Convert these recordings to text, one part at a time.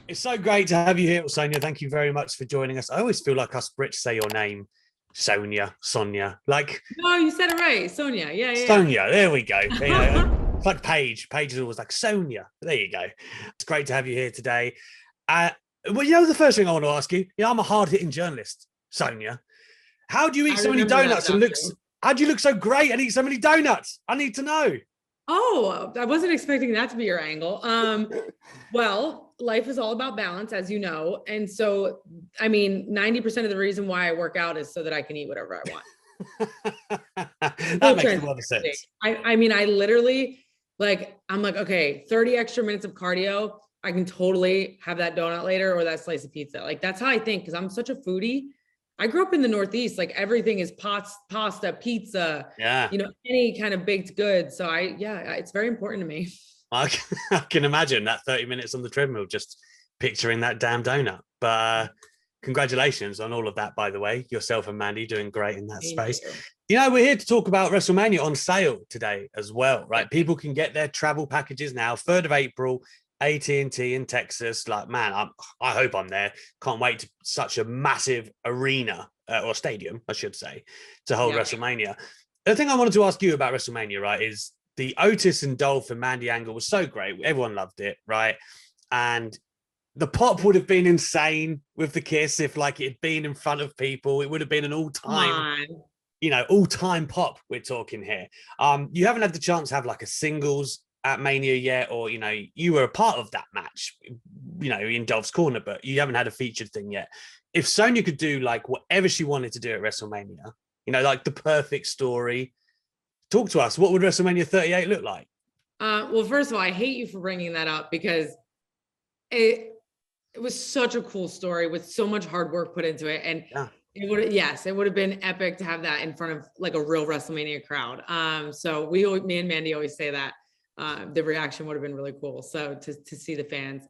It's so great to have you here, Sonya. Thank you very much for joining us. I always feel like us Brits say your name, Sonya, like No, you said it right. Sonia. Yeah, yeah, Sonya. There we go. yeah. It's like Paige. Paige is always like Sonya. There you go. It's great to have you here today. Uh, well, the first thing I want to ask you, I'm a hard-hitting journalist, Sonya. How do you eat I so many remember that donuts and about looks? you. How do you look so great and eat so many donuts? I need to know. Oh, I wasn't expecting that to be your angle. Well, life is all about balance, as you know. And so, I mean, 90% of the reason why I work out is so that I can eat whatever I want. That Full makes a lot of transparency. sense. I mean, I literally I'm like, okay, 30 extra minutes of cardio. I can totally have that donut later or that slice of pizza. Like that's how I think because I'm such a foodie. I grew up in the Northeast, like everything is pasta, pizza, Yeah. any kind of baked good. So it's very important to me. I can imagine that 30 minutes on the treadmill, just picturing that damn donut. But congratulations on all of that, by the way. Yourself and Mandy doing great in that Thank space. you. We're here to talk about WrestleMania on sale today as well, right? People can get their travel packages now, 3rd of April, AT&T in Texas. Like, man, I hope I'm there. Can't wait to such a massive arena or stadium, I should say, to hold Yeah. WrestleMania. The thing I wanted to ask you about WrestleMania, right, is the Otis and Dolph and Mandy angle was so great. Everyone loved it, right? And the pop would have been insane with the kiss if like it had been in front of people. It would have been an Come all-time, on. all-time pop we're talking here. You haven't had the chance to have like a singles at Mania yet, or you were a part of that match, in Dolph's corner, but you haven't had a featured thing yet. If Sonya could do like whatever she wanted to do at WrestleMania, like the perfect story, talk to us. What would WrestleMania 38 look like? Well, first of all, I hate you for bringing that up because it it was such a cool story with so much hard work put into it. And Yeah. it would have been epic to have that in front of like a real WrestleMania crowd. So me and Mandy always say that the reaction would have been really cool. So to see the fans.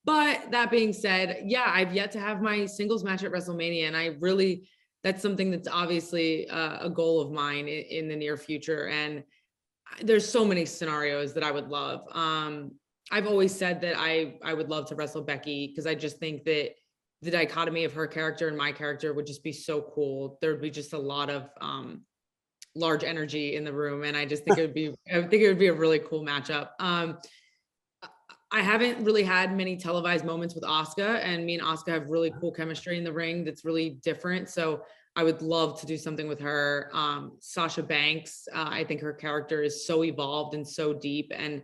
But that being said, yeah, I've yet to have my singles match at WrestleMania, and that's something that's obviously a goal of mine in the near future. And there's so many scenarios that I would love. I've always said that I would love to wrestle Becky because I just think that the dichotomy of her character and my character would just be so cool. There would be just a lot of large energy in the room, and I think it would be a really cool matchup. I haven't really had many televised moments with Asuka, and me and Asuka have really cool chemistry in the ring that's really different. So I would love to do something with her. Sasha Banks, I think her character is so evolved and so deep, and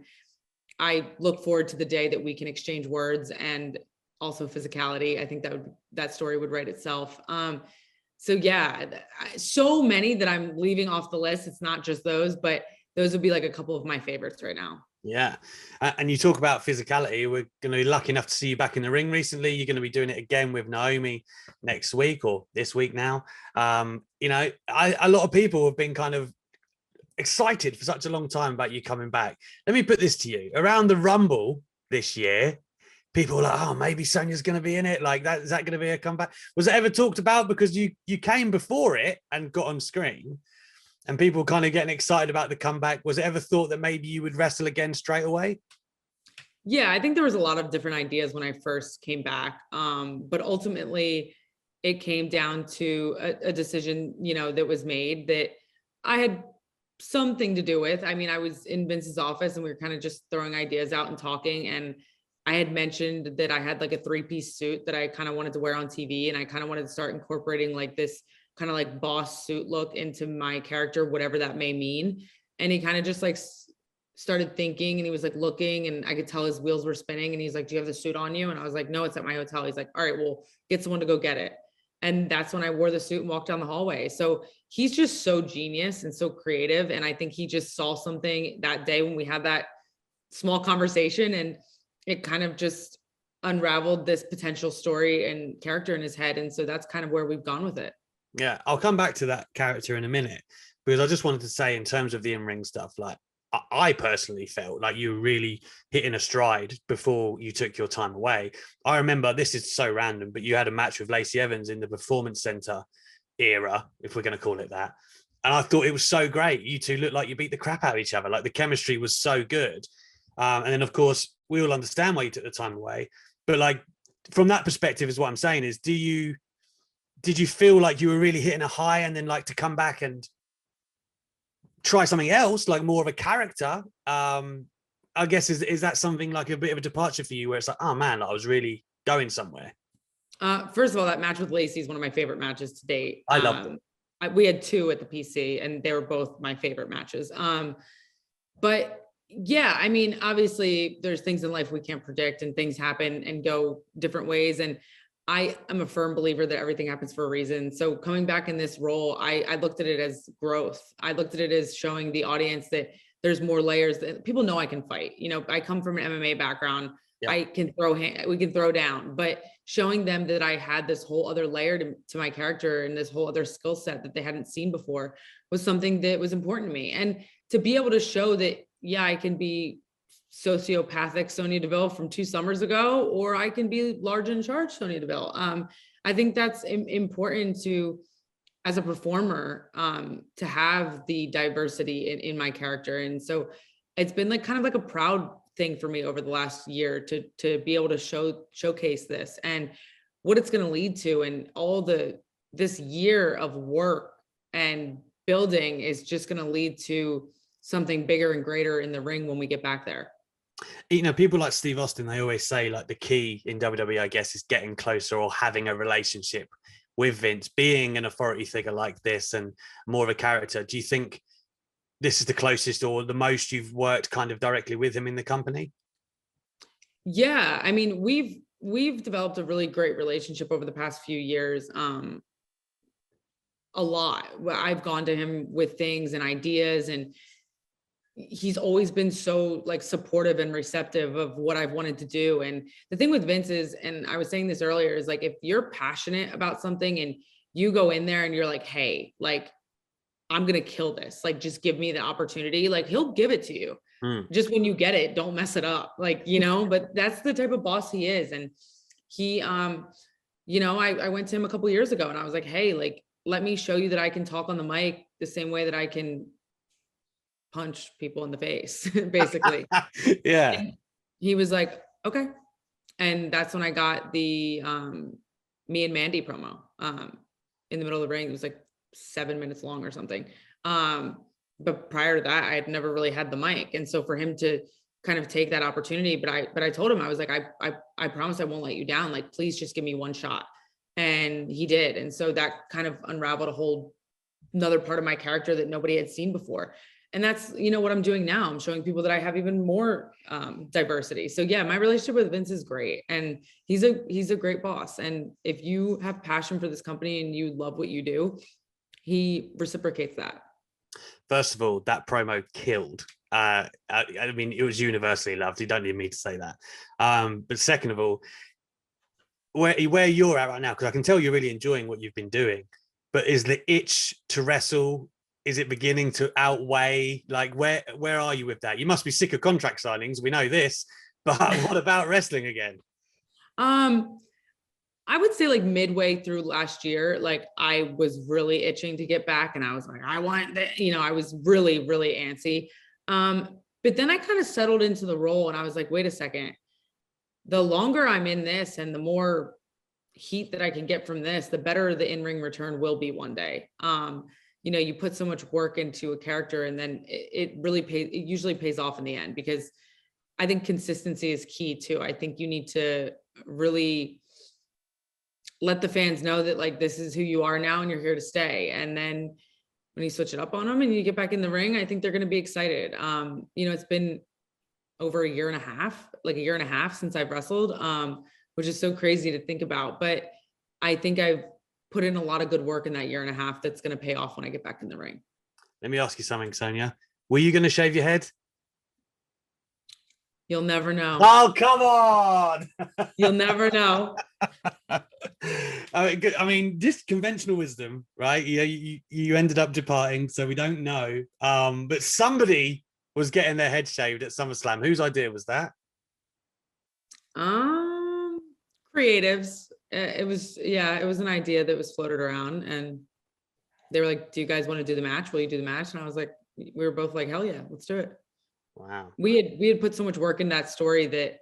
I look forward to the day that we can exchange words and also physicality. I think that story would write itself. So yeah, so many that I'm leaving off the list. It's not just those, but those would be like a couple of my favorites right now. Yeah. And you talk about physicality. We're going to be lucky enough to see you back in the ring recently. You're going to be doing it again with Naomi next week or this week now. A lot of people have been kind of excited for such a long time about you coming back. Let me put this to you. Around the Rumble this year, people were like, oh, maybe Sonya's going to be in it. Like, is that going to be a comeback? Was it ever talked about? Because you came before it and got on screen, and people kind of getting excited about the comeback. Was it ever thought that maybe you would wrestle again straight away? Yeah, I think there was a lot of different ideas when I first came back. But ultimately it came down to a decision, that was made that I had something to do with. I mean, I was in Vince's office and we were kind of just throwing ideas out and talking. And I had mentioned that I had like a 3-piece suit that I kind of wanted to wear on TV. And I kind of wanted to start incorporating like this kind of like boss suit look into my character, whatever that may mean. And he kind of just like started thinking, and he was like looking, and I could tell his wheels were spinning, and he's like, do you have the suit on you? And I was like, no, it's at my hotel. He's like, all right, well, get someone to go get it. And that's when I wore the suit and walked down the hallway. So he's just so genius and so creative. And I think he just saw something that day when we had that small conversation, and it kind of just unraveled this potential story and character in his head. And so that's kind of where we've gone with it. Yeah, I'll come back to that character in a minute, because I just wanted to say in terms of the in-ring stuff, like I personally felt like you were really hitting a stride before you took your time away. I remember, this is so random, but you had a match with Lacey Evans in the Performance Center era, if we're going to call it that. And I thought it was so great. You two looked like you beat the crap out of each other. Like the chemistry was so good. And then, of course, we all understand why you took the time away. But like from that perspective is what I'm saying is, did you feel like you were really hitting a high and then like to come back and try something else, like more of a character? I guess is that something like a bit of a departure for you where it's like, oh man, I was really going somewhere? First of all, that match with Lacey is one of my favorite matches to date. I loved it. We had 2 at the PC and they were both my favorite matches. But yeah, I mean, obviously there's things in life we can't predict and things happen and go different ways. And I am a firm believer that everything happens for a reason. So coming back in this role, I looked at it as growth. I looked at it as showing the audience that there's more layers, that people know I can fight. You know, I come from an MMA background. Yeah. I can we can throw down, but showing them that I had this whole other layer to my character and this whole other skill set that they hadn't seen before was something that was important to me. And to be able to show that, yeah, I can be sociopathic Sonya Deville from 2 summers ago, or I can be large in charge Sonya Deville. I think that's important to, as a performer, to have the diversity in my character. And so it's been like kind of like a proud thing for me over the last year to be able to showcase this and what it's going to lead to. And all this year of work and building is just going to lead to something bigger and greater in the ring when we get back there. You know, people like Steve Austin, they always say like the key in WWE, I guess, is getting closer or having a relationship with Vince, being an authority figure like this and more of a character. Do you think this is the closest or the most you've worked kind of directly with him in the company? Yeah, I mean, we've developed a really great relationship over the past few years. A lot. I've gone to him with things and ideas, and he's always been so like supportive and receptive of what I've wanted to do. And the thing with Vince is, and I was saying this earlier, is like, if you're passionate about something and you go in there and you're like, hey, like, I'm going to kill this, like, just give me the opportunity, like, he'll give it to you. Just when you get it, don't mess it up. Like, you know, but that's the type of boss he is. And he, you know, I went to him a couple of years ago and I was like, hey, like, let me show you that I can talk on the mic the same way that I can punch people in the face, basically. Yeah. And he was like, okay. And that's when I got the me and Mandy promo in the middle of the ring. It was like 7 minutes long or something. But prior to that, I had never really had the mic. And so for him to kind of take that opportunity, but I told him, I was like, I promise I won't let you down. Like, please just give me one shot. And he did. And so that kind of unraveled a whole another part of my character that nobody had seen before. And that's, you know, what I'm doing now. I'm showing people that I have even more diversity. So yeah, my relationship with Vince is great. And he's a great boss. And if you have passion for this company and you love what you do, he reciprocates that. First of all, that promo killed. I mean, it was universally loved. You don't need me to say that. But second of all, where you're at right now, because I can tell you're really enjoying what you've been doing, but is the itch to wrestle, is it beginning to outweigh, like, where are you with that? You must be sick of contract signings. We know this, but what about wrestling again? I would say like midway through last year, like I was really itching to get back and I was like, I want that, you know, I was really, really antsy. But then I kind of settled into the role and I was like, wait a second, the longer I'm in this and the more heat that I can get from this, the better the in-ring return will be one day. You know, you put so much work into a character and then it usually pays off in the end, because I think consistency is key too. I think you need to really let the fans know that like, this is who you are now and you're here to stay. And then when you switch it up on them and you get back in the ring, I think they're going to be excited. You know, it's been over a year and a half since I've wrestled, which is so crazy to think about. But I think I've put in a lot of good work in that year and a half that's going to pay off when I get back in the ring. Let me ask you something, Sonya. Were you going to shave your head? You'll never know. Oh, come on. You'll never know. I mean, just conventional wisdom, right? You ended up departing, so we don't know. But somebody was getting their head shaved at SummerSlam. Whose idea was that? Creatives. It was an idea that was floated around, and they were like, do you guys want to do the match? Will you do the match? And I was like, we were both like, hell yeah, let's do it. Wow. We had put so much work in that story that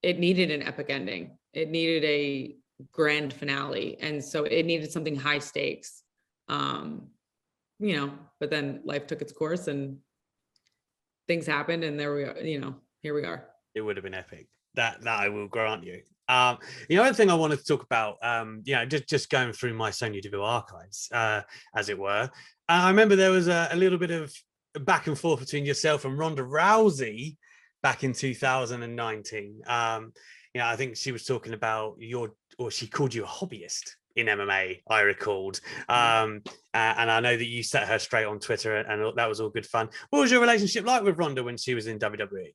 it needed an epic ending. It needed a grand finale. And so it needed something high stakes. You know, but then life took its course and things happened, and there we are, you know, here we are. It would have been epic. That I will grant you. The other thing I wanted to talk about, you know, just going through my Sonya Deville archives, as it were. I remember there was a little bit of back and forth between yourself and Ronda Rousey back in 2019. You know, I think she was talking about or she called you a hobbyist in MMA, I recalled. And I know that you set her straight on Twitter, and that was all good fun. What was your relationship like with Ronda when she was in WWE?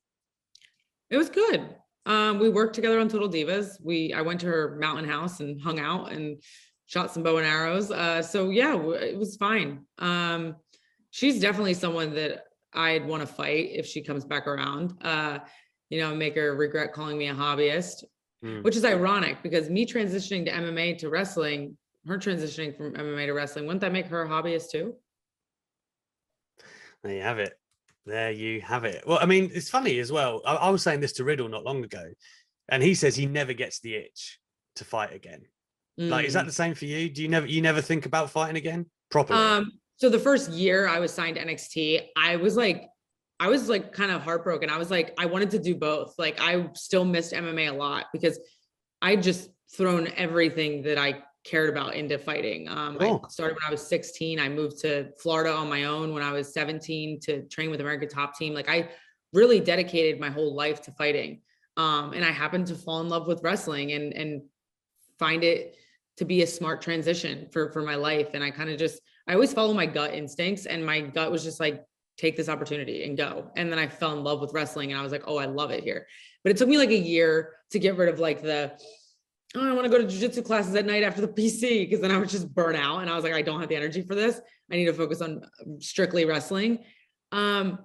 It was good. We worked together on Total Divas. I went to her mountain house and hung out and shot some bow and arrows. So yeah, it was fine. She's definitely someone that I'd want to fight if she comes back around. You know, make her regret calling me a hobbyist, which is ironic because me transitioning to MMA to wrestling, her transitioning from MMA to wrestling, wouldn't that make her a hobbyist too? There you have it. There you have it. Well, I mean, it's funny as well. I was saying this to Riddle not long ago, and he says he never gets the itch to fight again. Like, is that the same for you? Do you never think about fighting again properly? So the first year I was signed to NXT, I was like kind of heartbroken. I was like, I wanted to do both. Like, I still missed MMA a lot because I just thrown everything that I cared about into fighting. I started when I was 16. I moved to Florida on my own when I was 17 to train with American Top Team. Like, I really dedicated my whole life to fighting. And I happened to fall in love with wrestling and find it to be a smart transition for my life. And I always follow my gut instincts, and my gut was just like, take this opportunity and go. And then I fell in love with wrestling, and I was like, oh, I love it here. But it took me like a year to get rid of like I want to go to jiu-jitsu classes at night after the PC, because then I was just burnt out and I was like, I don't have the energy for this. I need to focus on strictly wrestling. But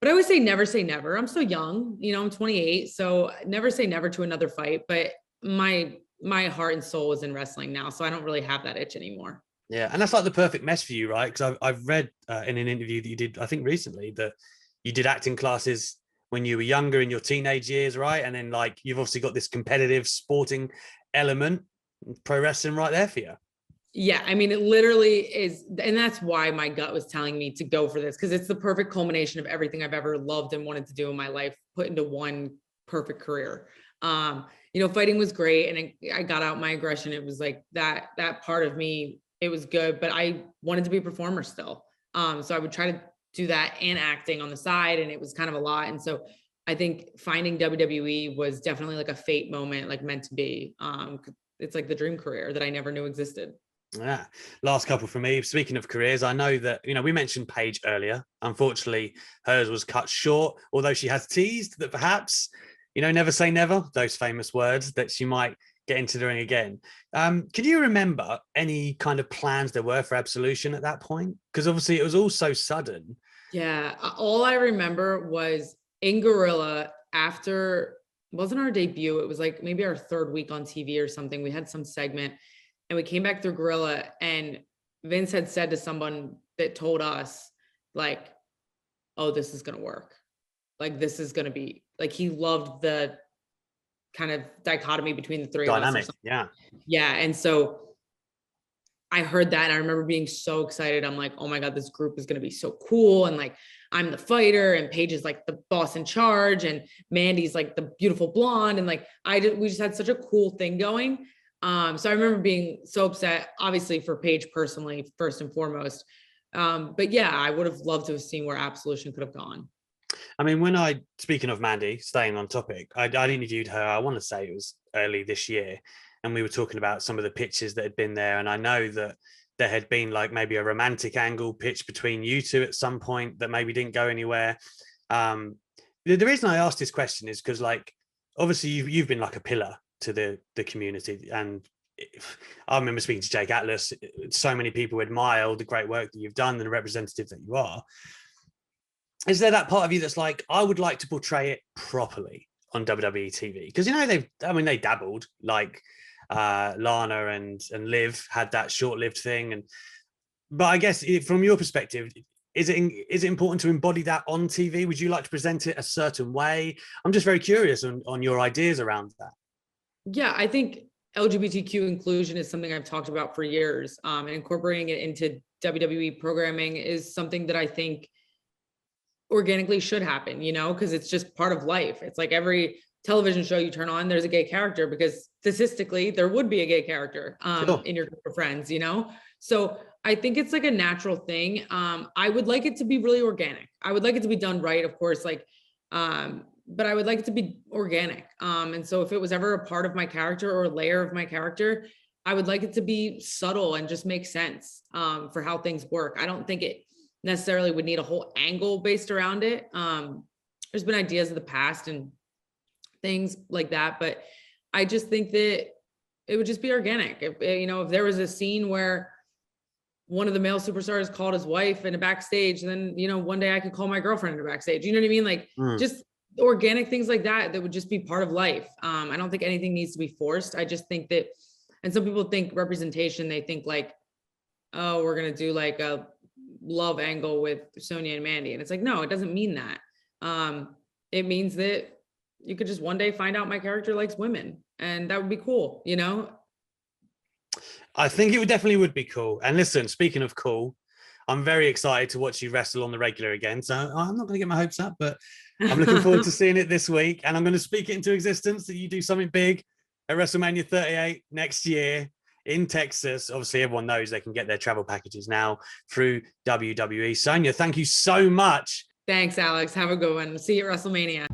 I always say never. I'm so young, you know, I'm 28. So never say never to another fight, but my heart and soul is in wrestling now. So I don't really have that itch anymore. Yeah. And that's like the perfect mesh for you, right? Because I've read in an interview that you did, I think recently, that you did acting classes when you were younger in your teenage years, right? And then like, you've obviously got this competitive sporting element, pro wrestling right there for you. Yeah, I mean, it literally is. And that's why my gut was telling me to go for this, because it's the perfect culmination of everything I've ever loved and wanted to do in my life, put into one perfect career. You know, fighting was great, and I got out my aggression. It was like that part of me, it was good, but I wanted to be a performer still. So I would try to do that and acting on the side, and it was kind of a lot. And so I think finding WWE was definitely like a fate moment, like meant to be. It's like the dream career that I never knew existed. Yeah. Last couple for me. Speaking of careers, I know that, you know, we mentioned Paige earlier. Unfortunately, hers was cut short, although she has teased that perhaps, you know, never say never, those famous words, that she might get into the ring again. Can you remember any kind of plans there were for Absolution at that point? Because obviously it was all so sudden. Yeah. All I remember was in Gorilla, after, wasn't our debut, it was like maybe our third week on TV or something. We had some segment and we came back through Gorilla, and Vince had said to someone that told us like, oh, this is going to work. Like, this is going to be like, he loved the kind of dichotomy between the three dynamic of us. Yeah. Yeah. And so I heard that and I remember being so excited. I'm like, oh my God, this group is going to be so cool. And like, I'm the fighter and Paige is like the boss in charge and Mandy's like the beautiful blonde. And like, we just had such a cool thing going. So I remember being so upset, obviously for Paige personally, first and foremost. But yeah, I would have loved to have seen where Absolution could have gone. I mean, speaking of Mandy, staying on topic, I interviewed her, I want to say it was early this year, and we were talking about some of the pitches that had been there. And I know that there had been like maybe a romantic angle pitch between you two at some point that maybe didn't go anywhere. The reason I asked this question is because, like, obviously you've been like a pillar to the community, and I remember speaking to Jake Atlas. So many people admire all the great work that you've done and the representative that you are. Is there that part of you that's like, I would like to portray it properly on WWE TV? Because, you know, they dabbled, like Lana and Liv had that short-lived thing, but I guess from your perspective, is it important to embody that on TV? Would you like to present it a certain way? I'm just very curious on your ideas around that. Yeah, I think LGBTQ inclusion is something I've talked about for years. And incorporating it into WWE programming is something that I think organically should happen, because it's just part of life. It's like every television show you turn on, there's a gay character, because statistically there would be a gay character Sure. in your group of friends, So I think it's like a natural thing. I would like it to be really organic. I would like it to be done right, of course, but I would like it to be organic. And so if it was ever a part of my character or a layer of my character, I would like it to be subtle and just make sense for how things work. I don't think it necessarily would need a whole angle based around it. There's been ideas of the past and things like that, but I just think that it would just be organic. If there was a scene where one of the male superstars called his wife in a backstage, then, one day I could call my girlfriend in a backstage, you know what I mean? Like just organic things like that would just be part of life. I don't think anything needs to be forced. I just think that, and some people think representation, they think like, oh, we're going to do like a love angle with Sonya and Mandy. And it's like, no, it doesn't mean that. It means that you could just one day find out my character likes women, and that would be cool, I think it definitely would be cool. And listen, speaking of cool, I'm very excited to watch you wrestle on the regular again. So I'm not going to get my hopes up, but I'm looking forward to seeing it this week. And I'm going to speak it into existence that you do something big at WrestleMania 38 next year in Texas. Obviously, everyone knows they can get their travel packages now through WWE. Sonya, thank you so much. Thanks, Alex. Have a good one. See you at WrestleMania.